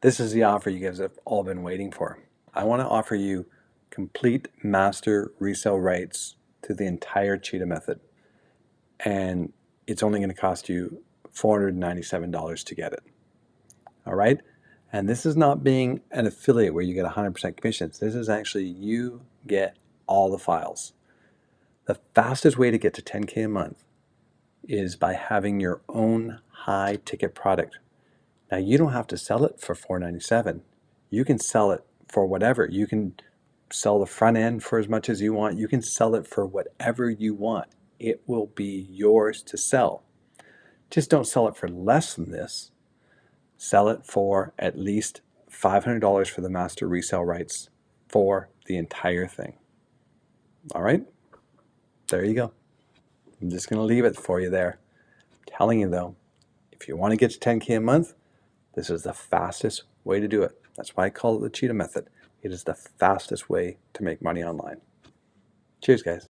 This is the offer you guys have all been waiting for. I want to offer you complete master resale rights to the entire Cheetah method. And it's only going to cost you $497 to get it. All right? And this is not being an affiliate where you get 100% commissions. This is actually you get all the files. The fastest way to get to 10K a month is by having your own high ticket product. Now you don't have to sell it for $497. You can sell it for whatever. You can sell the front end for as much as you want. You can sell it for whatever you want. It will be yours to sell. Just don't sell it for less than this. Sell it for at least $500 for the master resale rights for the entire thing. All right? There you go. I'm just going to leave it for you there. I'm telling you though, if you want to get to 10K a month, this is the fastest way to do it. That's why I call it the Cheetah method. It is the fastest way to make money online. Cheers, guys.